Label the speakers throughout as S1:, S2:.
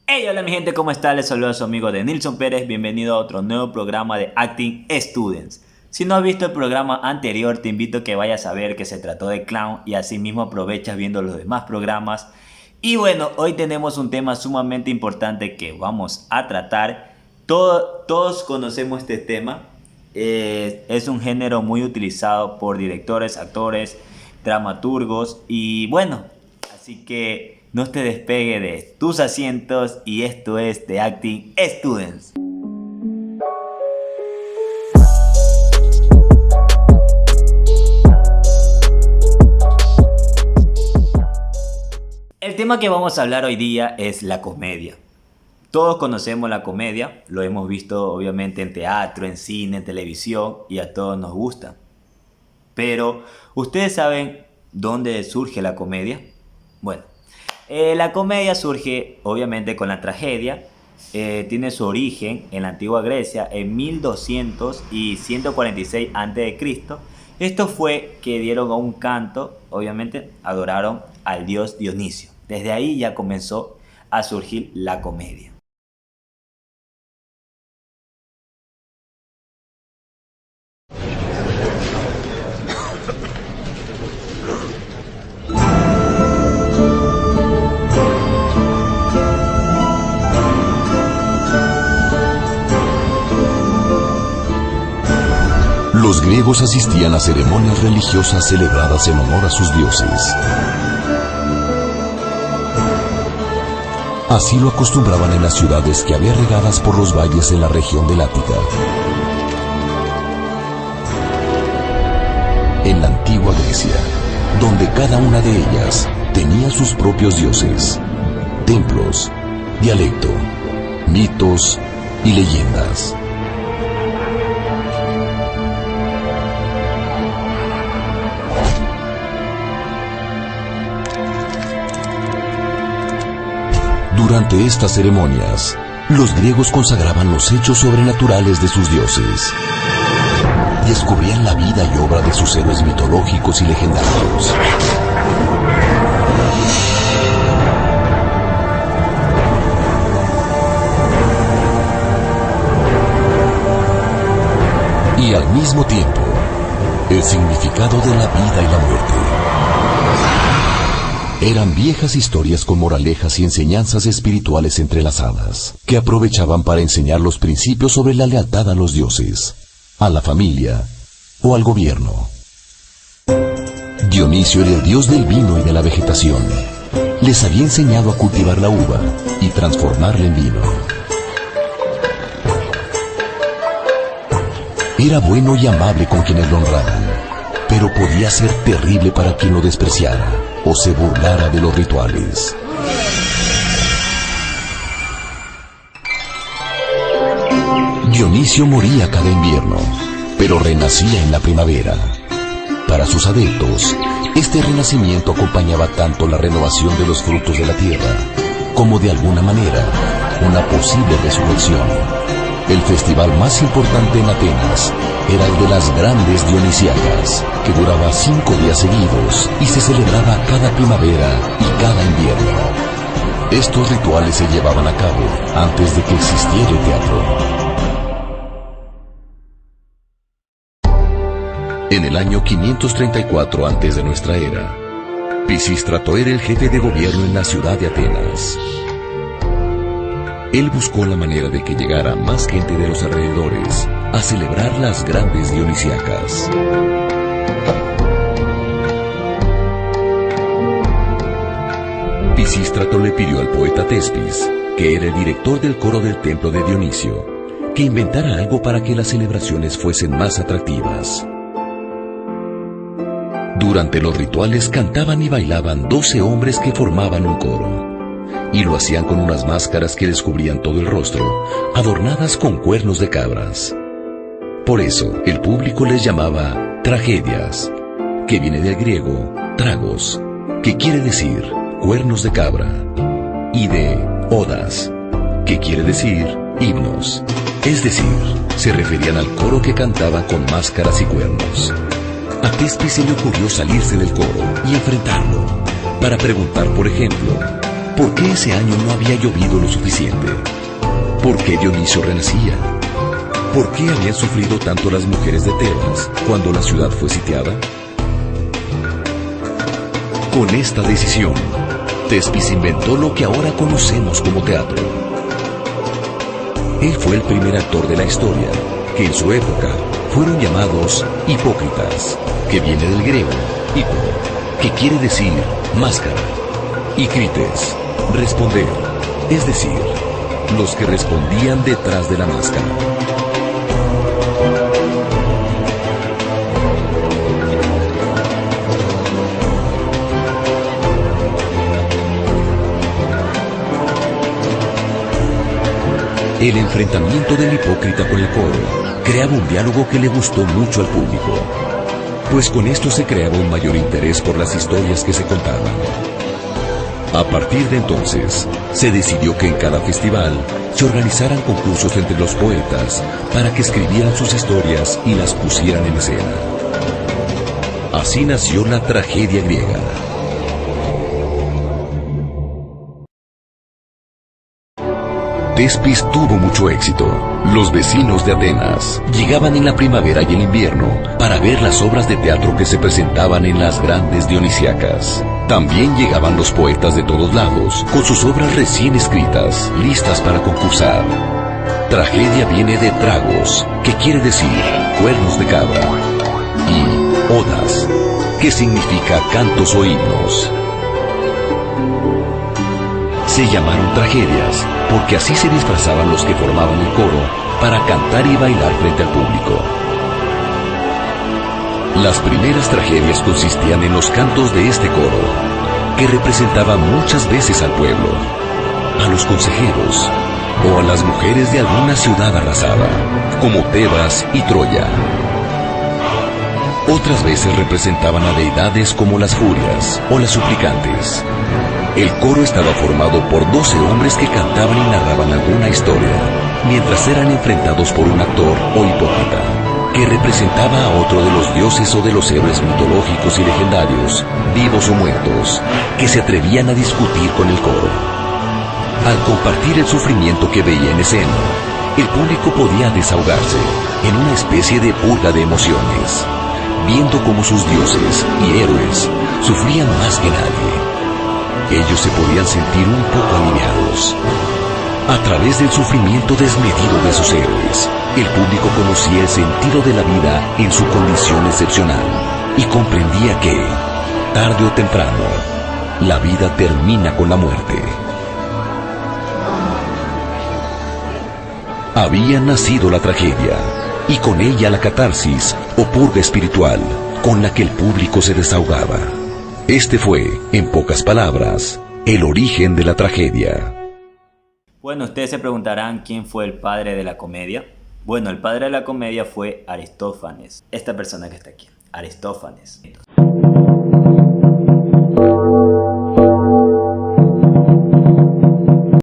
S1: Hey, hola mi gente, ¿cómo está? Les saluda a su amigo de Nilson Pérez. Bienvenido a otro nuevo programa de Acting Students. Si no has visto el programa anterior, te invito a que vayas a ver que se trató de clown y así mismo aprovechas viendo los demás programas. Y bueno, hoy tenemos un tema sumamente importante que vamos a tratar. Todos conocemos este tema. Es un género muy utilizado por directores, actores, dramaturgos y bueno, así que no te despegue de tus asientos y esto es The Acting Students. El tema que vamos a hablar hoy día es la comedia. Todos conocemos la comedia, lo hemos visto obviamente en teatro, en cine, en televisión y a todos nos gusta. Pero, ¿ustedes saben dónde surge la comedia? Bueno, la comedia surge obviamente con la tragedia. Tiene su origen en la antigua Grecia en 1200 y 146 a.C. Esto fue que dieron a un canto, obviamente adoraron al dios Dionisio. Desde ahí ya comenzó a surgir la comedia.
S2: Los griegos asistían a ceremonias religiosas celebradas en honor a sus dioses. Así lo acostumbraban en las ciudades que había regadas por los valles en la región del Ática. En la antigua Grecia, donde cada una de ellas tenía sus propios dioses, templos, dialecto, mitos y leyendas. Durante estas ceremonias, los griegos consagraban los hechos sobrenaturales de sus dioses. Descubrían la vida y obra de sus héroes mitológicos y legendarios. Y al mismo tiempo, el significado de la vida y la muerte. Eran viejas historias con moralejas y enseñanzas espirituales entrelazadas, que aprovechaban para enseñar los principios sobre la lealtad a los dioses, a la familia o al gobierno. Dionisio era el dios del vino y de la vegetación. Les había enseñado a cultivar la uva y transformarla en vino. Era bueno y amable con quienes lo honraban, pero podía ser terrible para quien lo despreciara o se burlara de los rituales. Dionisio moría cada invierno, pero renacía en la primavera. Para sus adeptos, este renacimiento acompañaba tanto la renovación de los frutos de la tierra, como de alguna manera, una posible resurrección. El festival más importante en Atenas era el de las grandes Dionisíacas, que duraba 5 días seguidos y se celebraba cada primavera y cada invierno. Estos rituales se llevaban a cabo antes de que existiera el teatro. En el año 534 antes de nuestra era, Pisístrato era el jefe de gobierno en la ciudad de Atenas. Él buscó la manera de que llegara más gente de los alrededores a celebrar las grandes Dionisíacas. Pisístrato le pidió al poeta Tespis, que era el director del coro del templo de Dionisio, que inventara algo para que las celebraciones fuesen más atractivas. Durante los rituales cantaban y bailaban 12 hombres que formaban un coro. Y lo hacían con unas máscaras que les cubrían todo el rostro, adornadas con cuernos de cabras. Por eso, el público les llamaba tragedias, que viene del griego tragos, que quiere decir cuernos de cabra, y de odas, que quiere decir himnos. Es decir, se referían al coro que cantaba con máscaras y cuernos. A Tespis se le ocurrió salirse del coro y enfrentarlo, para preguntar, por ejemplo, ¿Por qué ese año no había llovido lo suficiente? ¿Por qué Dionisio renacía? ¿Por qué habían sufrido tanto las mujeres de Tebas cuando la ciudad fue sitiada? Con esta decisión, Tespis inventó lo que ahora conocemos como teatro. Él fue el primer actor de la historia, que en su época fueron llamados hipócritas, que viene del griego hipo, que quiere decir máscara, y crites, responder, es decir, los que respondían detrás de la máscara. El enfrentamiento del hipócrita con el coro creaba un diálogo que le gustó mucho al público, pues con esto se creaba un mayor interés por las historias que se contaban. A partir de entonces, se decidió que en cada festival se organizaran concursos entre los poetas para que escribieran sus historias y las pusieran en escena. Así nació la tragedia griega. Tespis tuvo mucho éxito. Los vecinos de Atenas llegaban en la primavera y el invierno para ver las obras de teatro que se presentaban en las grandes dionisíacas. También llegaban los poetas de todos lados con sus obras recién escritas, listas para concursar. Tragedia viene de tragos, que quiere decir cuernos de cabra, y odas, que significa cantos o himnos. Se llamaron tragedias porque así se disfrazaban los que formaban el coro para cantar y bailar frente al público. Las primeras tragedias consistían en los cantos de este coro, que representaba muchas veces al pueblo, a los consejeros o a las mujeres de alguna ciudad arrasada, como Tebas y Troya. Otras veces representaban a deidades como las furias o las suplicantes. El coro estaba formado por 12 hombres que cantaban y narraban alguna historia, mientras eran enfrentados por un actor o hipócrita, que representaba a otro de los dioses o de los héroes mitológicos y legendarios, vivos o muertos, que se atrevían a discutir con el coro. Al compartir el sufrimiento que veía en escena, el público podía desahogarse en una especie de purga de emociones, viendo cómo sus dioses y héroes sufrían más que nadie. Ellos se podían sentir un poco aliviados. A través del sufrimiento desmedido de sus héroes, el público conocía el sentido de la vida en su condición excepcional y comprendía que, tarde o temprano, la vida termina con la muerte. Había nacido la tragedia y con ella la catarsis o purga espiritual con la que el público se desahogaba. Este fue, en pocas palabras, el origen de la tragedia.
S1: Bueno, ustedes se preguntarán quién fue el padre de la comedia. Bueno, el padre de la comedia fue Aristófanes, esta persona que está aquí, Aristófanes.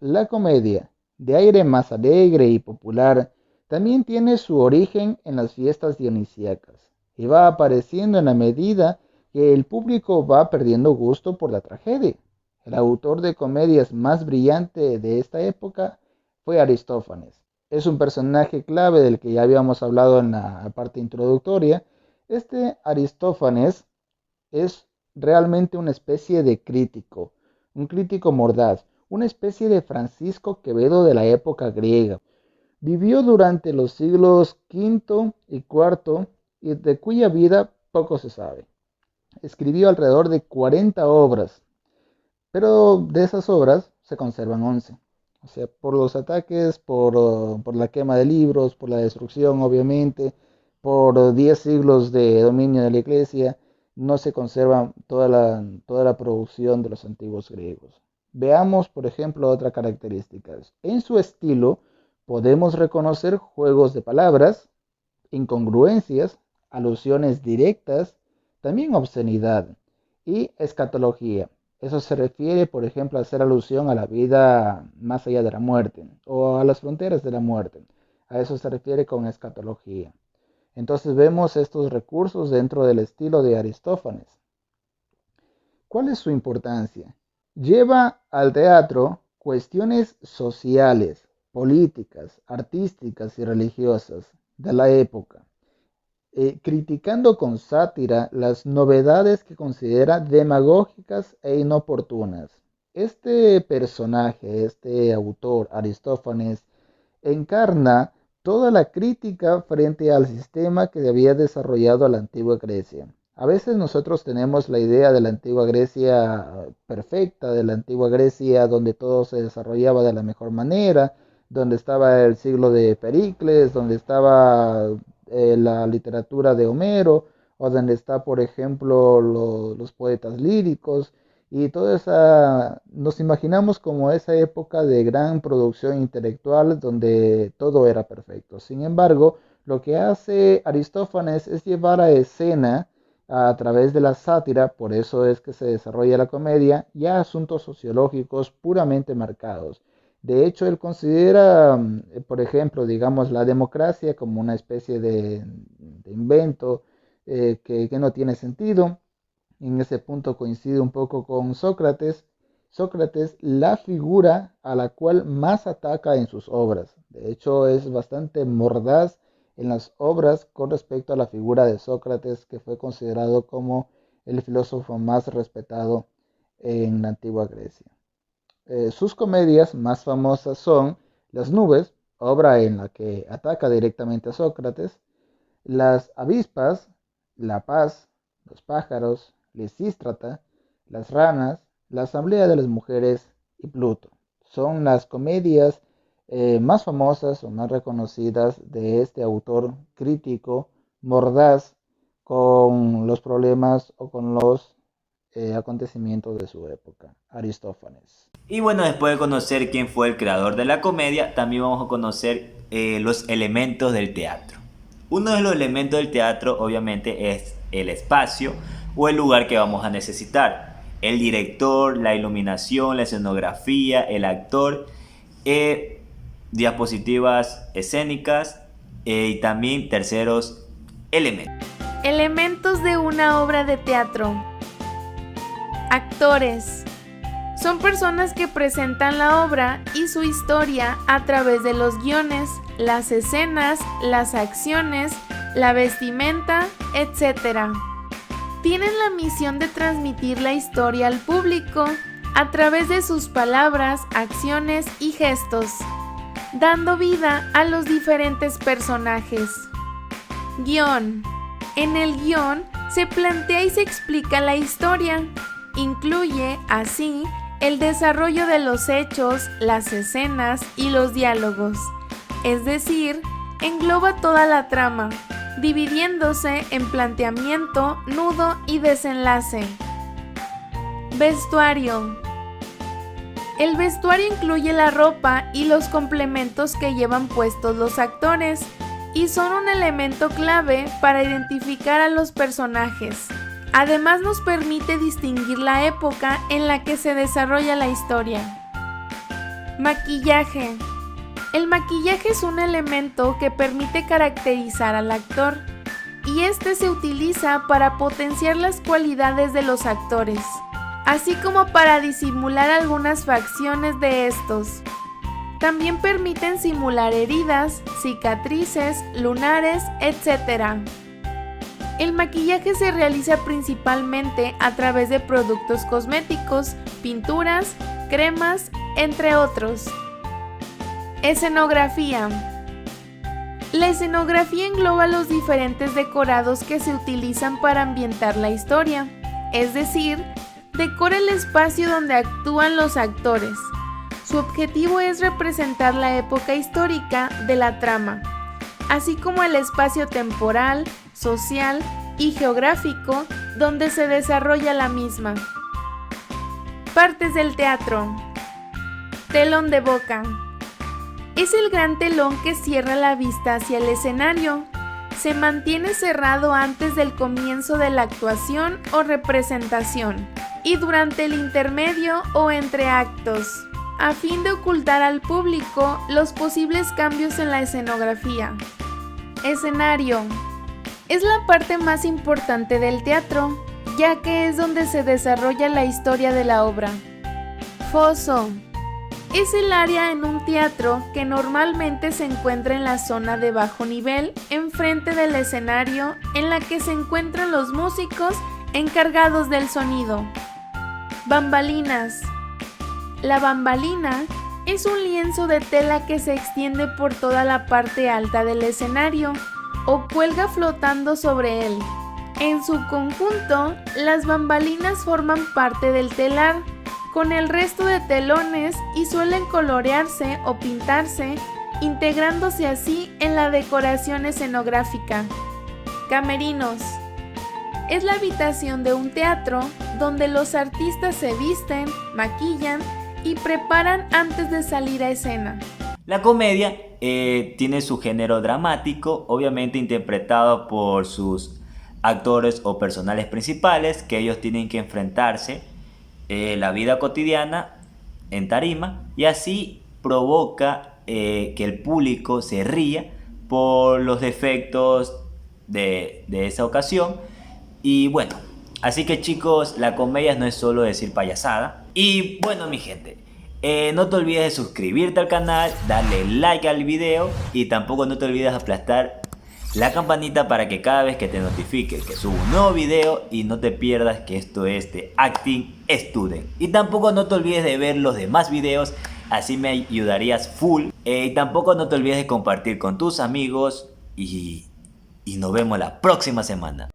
S3: La comedia, de aire más alegre y popular, también tiene su origen en las fiestas dionisíacas y va apareciendo en la medida que el público va perdiendo gusto por la tragedia. El autor de comedias más brillante de esta época fue Aristófanes. Es un personaje clave del que ya habíamos hablado en la parte introductoria. Este Aristófanes es realmente una especie de crítico, un crítico mordaz, una especie de Francisco Quevedo de la época griega. Vivió durante los siglos V y IV y de cuya vida poco se sabe. Escribió alrededor de 40 obras, pero de esas obras se conservan 11. O sea, por los ataques, por la quema de libros, por la destrucción, obviamente, por 10 siglos de dominio de la iglesia, no se conserva toda la producción de los antiguos griegos. Veamos, por ejemplo, otras características. En su estilo podemos reconocer juegos de palabras, incongruencias, alusiones directas, también obscenidad y escatología. Eso se refiere, por ejemplo, a hacer alusión a la vida más allá de la muerte o a las fronteras de la muerte. A eso se refiere con escatología. Entonces vemos estos recursos dentro del estilo de Aristófanes. ¿Cuál es su importancia? Lleva al teatro cuestiones sociales, políticas, artísticas y religiosas de la época, criticando con sátira las novedades que considera demagógicas e inoportunas. Este personaje, este autor, Aristófanes, encarna toda la crítica frente al sistema que había desarrollado la antigua Grecia. A veces nosotros tenemos la idea de la antigua Grecia perfecta, de la antigua Grecia donde todo se desarrollaba de la mejor manera, donde estaba el siglo de Pericles, donde estaba la literatura de Homero, o donde está, por ejemplo, los poetas líricos, y toda esa, nos imaginamos como esa época de gran producción intelectual donde todo era perfecto. Sin embargo, lo que hace Aristófanes es llevar a escena a través de la sátira, por eso es que se desarrolla la comedia, ya asuntos sociológicos puramente marcados. De hecho, él considera, por ejemplo, digamos, la democracia como una especie de invento que no tiene sentido. En ese punto coincide un poco con Sócrates. Sócrates, la figura a la cual más ataca en sus obras. De hecho, es bastante mordaz en las obras con respecto a la figura de Sócrates, que fue considerado como el filósofo más respetado en la antigua Grecia. Sus comedias más famosas son Las nubes, obra en la que ataca directamente a Sócrates, Las avispas, La paz, Los pájaros, Lisístrata, Las ranas, La asamblea de las mujeres y Pluto. Son las comedias más famosas o más reconocidas de este autor crítico, mordaz, con los problemas o con los acontecimientos de su época, Aristófanes.
S1: Y bueno, después de conocer quién fue el creador de la comedia, también vamos a conocer los elementos del teatro. Uno de los elementos del teatro obviamente es el espacio o el lugar que vamos a necesitar. El director, la iluminación, la escenografía, el actor, diapositivas escénicas y también terceros elementos.
S4: Elementos de una obra de teatro. Actores. Son personas que presentan la obra y su historia a través de los guiones, las escenas, las acciones, la vestimenta, etc. Tienen la misión de transmitir la historia al público a través de sus palabras, acciones y gestos, dando vida a los diferentes personajes. Guión. En el guión se plantea y se explica la historia. Incluye, así, el desarrollo de los hechos, las escenas y los diálogos. Es decir, engloba toda la trama, dividiéndose en planteamiento, nudo y desenlace. Vestuario. El vestuario incluye la ropa y los complementos que llevan puestos los actores y son un elemento clave para identificar a los personajes. Además, nos permite distinguir la época en la que se desarrolla la historia. Maquillaje. El maquillaje es un elemento que permite caracterizar al actor y este se utiliza para potenciar las cualidades de los actores, así como para disimular algunas facciones de estos. También permiten simular heridas, cicatrices, lunares, etc. El maquillaje se realiza principalmente a través de productos cosméticos, pinturas, cremas, entre otros. Escenografía. La escenografía engloba los diferentes decorados que se utilizan para ambientar la historia, es decir, decora el espacio donde actúan los actores. Su objetivo es representar la época histórica de la trama, así como el espacio temporal, social y geográfico donde se desarrolla la misma. Partes del teatro. Telón de boca. Es el gran telón que cierra la vista hacia el escenario. Se mantiene cerrado antes del comienzo de la actuación o representación y durante el intermedio o entre actos, a fin de ocultar al público los posibles cambios en la escenografía. Escenario. Es la parte más importante del teatro, ya que es donde se desarrolla la historia de la obra. Foso. Es el área en un teatro que normalmente se encuentra en la zona de bajo nivel, enfrente del escenario, en la que se encuentran los músicos encargados del sonido. Bambalinas. La bambalina es un lienzo de tela que se extiende por toda la parte alta del escenario o cuelga flotando sobre él. En su conjunto, las bambalinas forman parte del telar con el resto de telones y suelen colorearse o pintarse, integrándose así en la decoración escenográfica. Camerinos. Es la habitación de un teatro donde los artistas se visten, maquillan y preparan antes de salir a escena.
S1: La comedia tiene su género dramático, obviamente interpretado por sus actores o personajes principales, que ellos tienen que enfrentarse la vida cotidiana en tarima, y así provoca que el público se ría por los defectos de esa ocasión. Y bueno, así que chicos, la comedia no es solo decir payasada. Y bueno, mi gente, no te olvides de suscribirte al canal, darle like al video y tampoco no te olvides de aplastar la campanita para que cada vez que te notifique que subo un nuevo video y no te pierdas que esto es de Acting Student. Y tampoco no te olvides de ver los demás videos, así me ayudarías full. Y tampoco no te olvides de compartir con tus amigos y nos vemos la próxima semana.